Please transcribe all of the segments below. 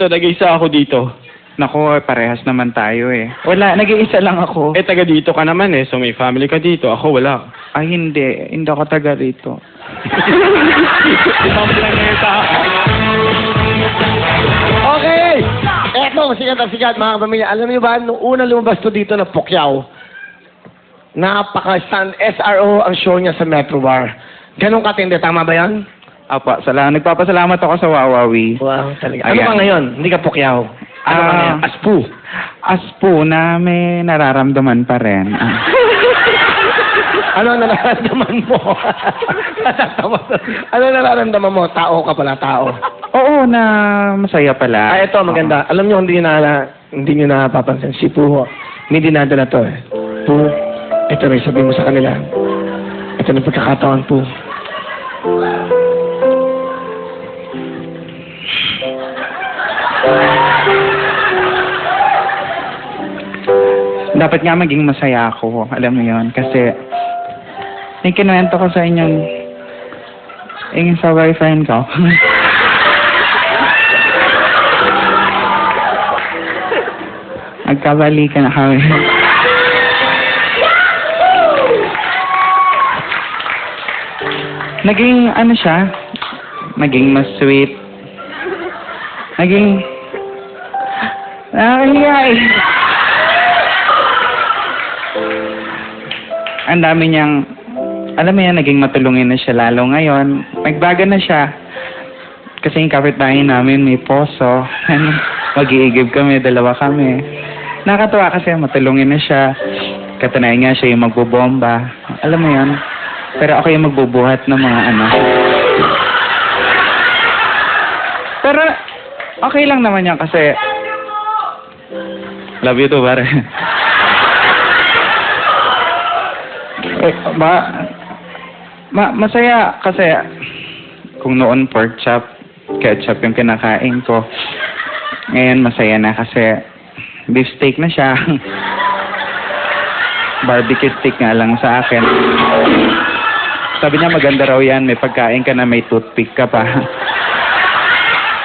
dito, nag-isa ako dito. Nako, parehas naman tayo eh. Wala, nag-iisa lang ako. Eh, taga dito ka naman eh, so may family ka dito. Ako wala. Ay, hindi. Hindi ako taga rito. Ibang planeta. Okay! Eto, sikat at sikat mga kapamilya. Alam niyo ba, nung una lumabas to dito na Pukyaw, napaka-stand SRO ang show niya sa Metro Bar. Ganun katindi, tama ba yan? Apa, nagpapasalamat ako sa Wawawi. Wow, talaga. Ano Ayan. ba ngayon? Hindi ka Pukyaw. Ano ba ngayon? Aspu. Aspo na may nararamdaman pa rin. Ano nararamdaman mo? Ano nararamdaman mo? Tao ka pala, tao. Oo, na masaya pala. Ito, maganda. Alam niyo, hindi niyo napapansin. Si Puho, may dinadala to eh. Puho, ito rin sabihin mo sa kanila. Ito na pagkakataon, Puho. Dapat nga maging masaya ako. Alam mo yon kasi may kinuwento ko sa inyong sa boyfriend ko. Nagkabalikan na kami. Naging ano siya? Naging mas sweet. Naging nakakahiyay. Ang dami niyang, alam mo yan, naging matulungin na siya lalo ngayon. Nagbaga na siya. Kasi yung kapitbahay namin may poso. Mag-iigib kami, dalawa kami. Nakakatuwa kasi matulungin na siya. Katunayan nga siya yung magbobomba. Alam mo yan. Pero ako yung magbubuhat ng mga ano. Pero okay lang naman yan kasi love you too, pare. Masaya kasi kung noon pork chop, ketchup yung kinakain ko. Ngayon masaya na kasi beef steak na siya. Barbecue steak nga lang sa akin. Sabi niya maganda raw yan, may pagkain ka na may toothpick ka pa.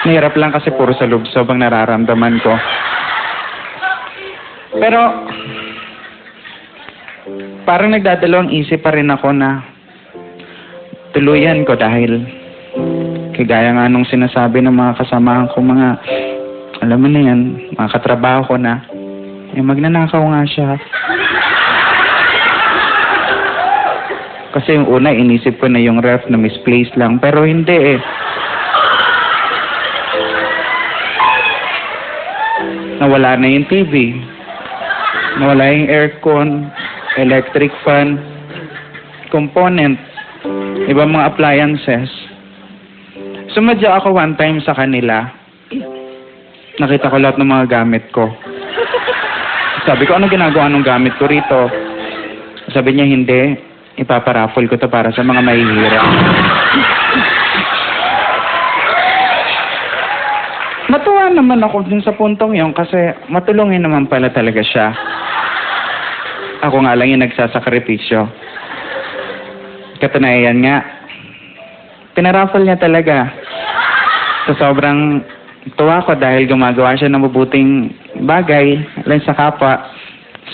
Nahirap lang kasi puro sa lubsob ang nararamdaman ko. Pero parang nagdadalawang isip pa rin ako na tuluyan ko dahil kagaya nga nung sinasabi ng mga kasamahan ko, mga alam mo na yan, mga katrabaho ko na magnanakaw nga siya. Kasi yung una inisip ko na yung ref na misplaced lang, pero hindi eh. Nawala na yung TV, nawala yung aircon, electric fan, component, ibang mga appliances. Sumadya ako one time sa kanila. Nakita ko lahat ng mga gamit ko. Sabi ko, ano ginagawa ng gamit ko rito? Sabi niya, hindi. Ipaparaffle ko to para sa mga mahihirap. Natuwa naman ako dun sa puntong yun kasi matulungin naman pala talaga siya. Ako nga lang yung nagsasakripisyo. Katunayan nga, pinaraffle niya talaga. So sobrang tuwa ko dahil gumagawa siya ng mabuting bagay lang sa kapwa.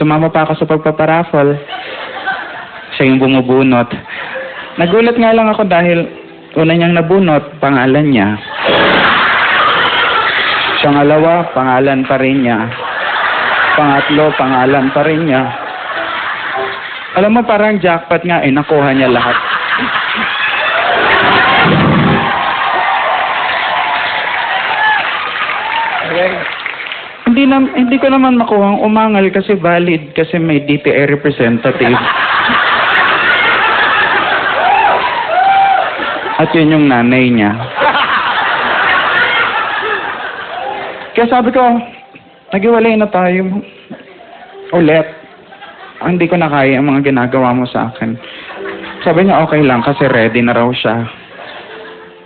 Sumama pa ako sa pagpaparaffle. Siya yung bumubunot. Nagulat nga lang ako dahil una niyang nabunot, pangalan niya. Pangalawa, pangalan pa rin niya. Pangatlo, pangalan pa rin niya. Alam mo, parang jackpot nga eh, nakuha niya lahat. Hindi ko naman makuha ang umangal kasi valid kasi may DTI representative. At yun yung nanay niya. Kaya sabi ko, naghiwalay na tayo. Ulit. Hindi ko na kaya ang mga ginagawa mo sa akin. Sabi niya okay lang kasi ready na raw siya.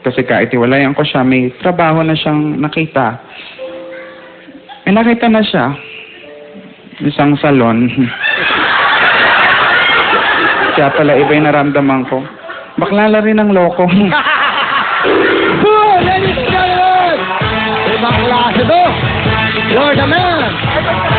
Kasi kahit iwalayan ko siya, may trabaho na siyang nakita. May nakita na siya. Isang salon. Kaya pala iba yung naramdaman ko. Baklala rin ang loko. Ladies and gentlemen! Ibang klase Ito! You're the man!